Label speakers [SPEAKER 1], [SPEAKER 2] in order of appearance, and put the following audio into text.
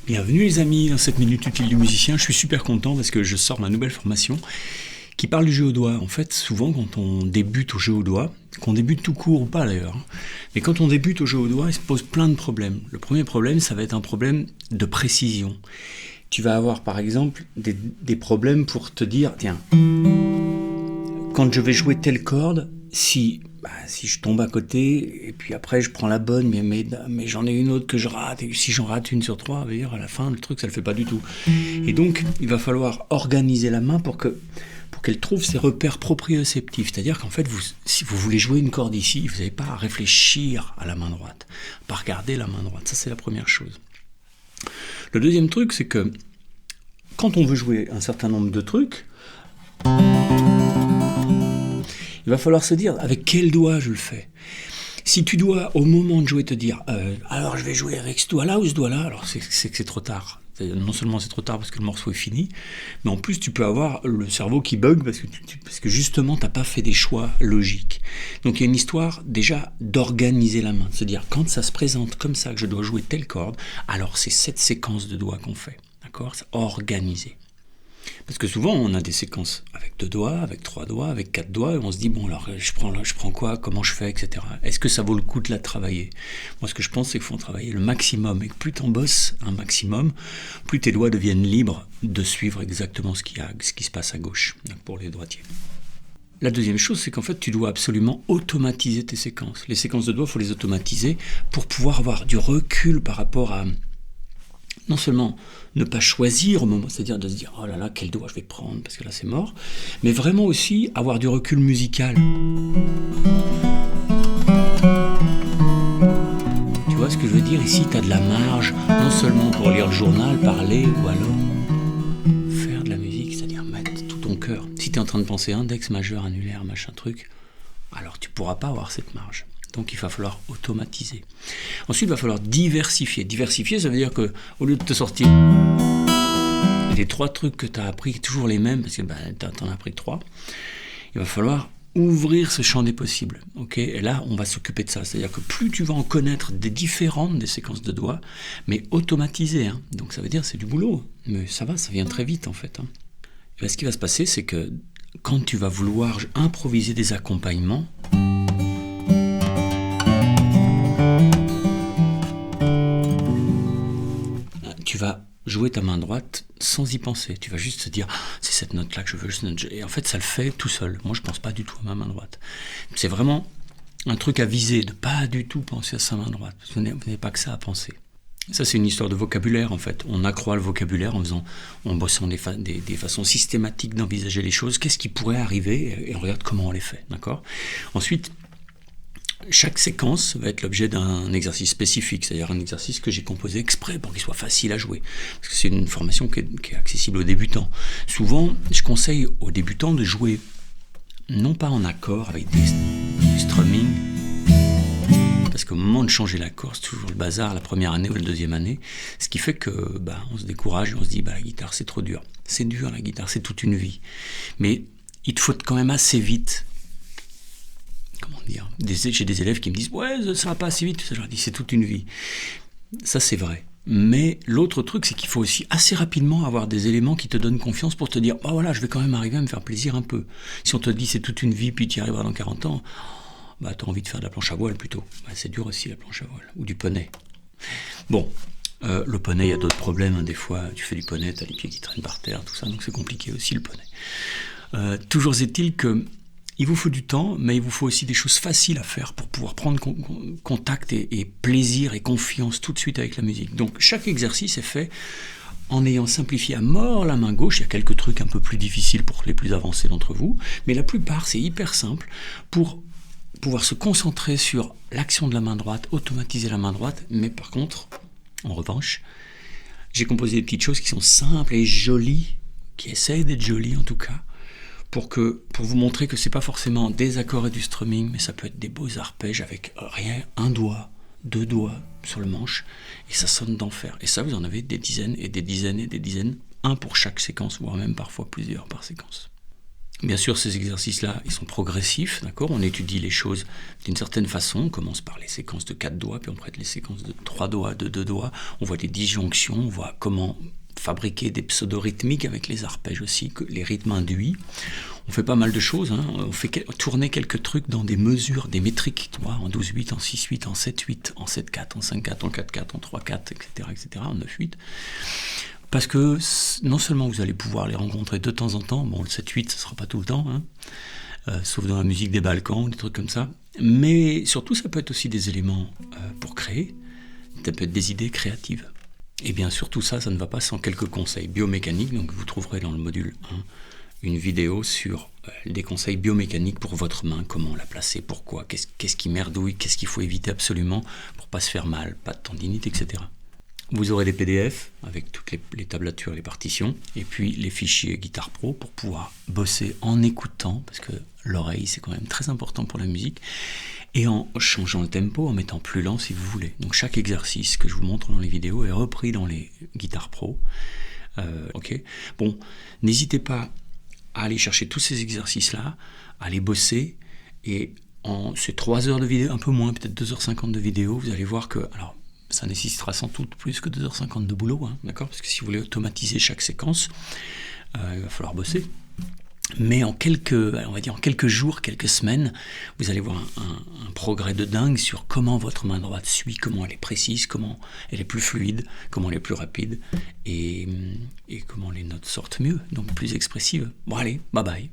[SPEAKER 1] Bienvenue les amis dans cette minute utile du musicien. Je suis super content parce que je sors ma nouvelle formation qui parle du jeu au doigt. En fait, souvent quand on débute au jeu au doigt, qu'on débute tout court ou pas d'ailleurs, mais quand on débute au jeu au doigt, il se pose plein de problèmes. Le premier problème, ça va être un problème de précision. Tu vas avoir par exemple des problèmes pour te dire, tiens, quand je vais jouer telle corde, si je tombe à côté, et puis après je prends la bonne, mais j'en ai une autre que je rate, et si j'en rate une sur trois, à la fin, le truc, ça le fait pas du tout. Et donc, il va falloir organiser la main pour qu'elle trouve ses repères proprioceptifs. C'est-à-dire qu'en fait, si vous voulez jouer une corde ici, vous n'avez pas à réfléchir à la main droite, pas regarder la main droite. Ça, c'est la première chose. Le deuxième truc, c'est que quand on veut jouer un certain nombre de trucs, il va falloir se dire avec quel doigt je le fais. Si tu dois au moment de jouer te dire alors je vais jouer avec ce doigt-là ou ce doigt-là, alors c'est que c'est trop tard. Non seulement c'est trop tard parce que le morceau est fini, mais en plus tu peux avoir le cerveau qui bug parce que justement tu n'as pas fait des choix logiques. Donc il y a une histoire déjà d'organiser la main, de se dire quand ça se présente comme ça que je dois jouer telle corde, alors c'est cette séquence de doigts qu'on fait. D'accord ? C'est organisé. Parce que souvent on a des séquences avec 2 doigts, avec 3 doigts, avec 4 doigts, et on se dit bon alors je prends quoi, comment je fais, etc. Est-ce que ça vaut le coup de la travailler ? Moi ce que je pense c'est qu'il faut en travailler le maximum, et que plus tu en bosses un maximum, plus tes doigts deviennent libres de suivre exactement ce qui se passe à gauche, pour les droitiers. La deuxième chose, c'est qu'en fait, tu dois absolument automatiser tes séquences. Les séquences de doigts, il faut les automatiser pour pouvoir avoir du recul par rapport à non seulement ne pas choisir au moment, c'est-à-dire de se dire oh là là, quel doigt je vais prendre parce que là c'est mort, mais vraiment aussi avoir du recul musical. Tu vois ce que je veux dire ? Ici, tu as de la marge, non seulement pour lire le journal, parler ou alors faire de la musique, c'est-à-dire mettre tout ton cœur. Si tu es en train de penser index majeur, annulaire, machin truc, alors tu ne pourras pas avoir cette marge. Donc il va falloir automatiser. Ensuite, il va falloir diversifier. Diversifier, ça veut dire qu'au lieu de te sortir les 3 trucs que tu as appris, toujours les mêmes, parce que tu en as appris que 3, il va falloir ouvrir ce champ des possibles. Okay ? Et là, on va s'occuper de ça. C'est-à-dire que plus tu vas en connaître des différentes des séquences de doigts, mais automatisées. Donc ça veut dire que c'est du boulot. Mais ça vient très vite en fait. Et bien, ce qui va se passer, c'est que quand tu vas vouloir improviser des accompagnements, tu vas jouer ta main droite sans y penser. Tu vas juste te dire c'est cette note-là que je veux. Et en fait, ça le fait tout seul. Moi, je ne pense pas du tout à ma main droite. C'est vraiment un truc à viser, de ne pas du tout penser à sa main droite. Parce que vous n'avez pas que ça à penser. Ça, c'est une histoire de vocabulaire, en fait. On accroît le vocabulaire en bossant des façons systématiques d'envisager les choses. Qu'est-ce qui pourrait arriver ? Et on regarde comment on les fait. D'accord ? Ensuite, chaque séquence va être l'objet d'un exercice spécifique, c'est-à-dire un exercice que j'ai composé exprès pour qu'il soit facile à jouer. Parce que c'est une formation qui est accessible aux débutants. Souvent, je conseille aux débutants de jouer non pas en accord avec du strumming, parce qu'au moment de changer l'accord, c'est toujours le bazar la première année ou la deuxième année, ce qui fait que on se décourage et on se dit la guitare c'est trop dur. C'est dur la guitare, c'est toute une vie. Mais il te faut quand même assez vite. Comment dire ? J'ai des élèves qui me disent ouais, ça va pas assez vite. Je leur dis c'est toute une vie. Ça c'est vrai. Mais l'autre truc, c'est qu'il faut aussi assez rapidement avoir des éléments qui te donnent confiance pour te dire voilà, je vais quand même arriver à me faire plaisir un peu. Si on te dit c'est toute une vie puis tu y arriveras dans 40 ans, t'as envie de faire de la planche à voile plutôt. C'est dur aussi la planche à voile. Ou du poney. Bon, le poney, il y a d'autres problèmes. Des fois, tu fais du poney, t'as les pieds qui traînent par terre, tout ça, donc c'est compliqué aussi le poney. Toujours est-il que il vous faut du temps, mais il vous faut aussi des choses faciles à faire pour pouvoir prendre contact et plaisir et confiance tout de suite avec la musique. Donc chaque exercice est fait en ayant simplifié à mort la main gauche. Il y a quelques trucs un peu plus difficiles pour les plus avancés d'entre vous, mais la plupart c'est hyper simple pour pouvoir se concentrer sur l'action de la main droite, automatiser la main droite, mais par contre, en revanche, j'ai composé des petites choses qui sont simples et jolies, qui essayent d'être jolies en tout cas, pour vous montrer que c'est pas forcément des accords et du strumming, mais ça peut être des beaux arpèges avec rien, 1 doigt, 2 doigts sur le manche, et ça sonne d'enfer. Et ça, vous en avez des dizaines et des dizaines et des dizaines, un pour chaque séquence, voire même parfois plusieurs par séquence. Bien sûr, ces exercices-là, ils sont progressifs, d'accord? On étudie les choses d'une certaine façon. On commence par les séquences de 4 doigts, puis on prête les séquences de 3 doigts, de 2 doigts. On voit des disjonctions, on voit comment fabriquer des pseudo-rythmiques avec les arpèges aussi, les rythmes induits. On fait pas mal de choses, hein. On fait tourner quelques trucs dans des mesures, des métriques, tu vois, en 12-8, en 6-8, en 7-8, en 7-4, en 5-4, en 4-4, en 3-4, etc., en 9-8. Parce que non seulement vous allez pouvoir les rencontrer de temps en temps, bon le 7-8 ce ne sera pas tout le temps, hein, sauf dans la musique des Balkans, des trucs comme ça, mais surtout ça peut être aussi des éléments pour créer, ça peut être des idées créatives. Et bien sûr tout ça, ça ne va pas sans quelques conseils biomécaniques, donc vous trouverez dans le module 1 une vidéo sur des conseils biomécaniques pour votre main, comment la placer, pourquoi, qu'est-ce qui merdouille, qu'est-ce qu'il faut éviter absolument pour ne pas se faire mal, pas de tendinite, etc. Vous aurez des PDF avec toutes les tablatures et les partitions, et puis les fichiers Guitar Pro pour pouvoir bosser en écoutant, parce que l'oreille c'est quand même très important pour la musique, et en changeant le tempo, en mettant plus lent si vous voulez. Donc chaque exercice que je vous montre dans les vidéos est repris dans les Guitar Pro. Ok. Bon, n'hésitez pas à aller chercher tous ces exercices-là, à les bosser, et en ces 3 heures de vidéo, un peu moins, peut-être 2h50 de vidéo, vous allez voir que... Alors, ça nécessitera sans doute plus que 2h50 de boulot, hein, d'accord? Parce que si vous voulez automatiser chaque séquence, il va falloir bosser. Mais en quelques jours, quelques semaines, vous allez voir un progrès de dingue sur comment votre main droite suit, comment elle est précise, comment elle est plus fluide, comment elle est plus rapide, et comment les notes sortent mieux, donc plus expressives. Bon allez, bye bye.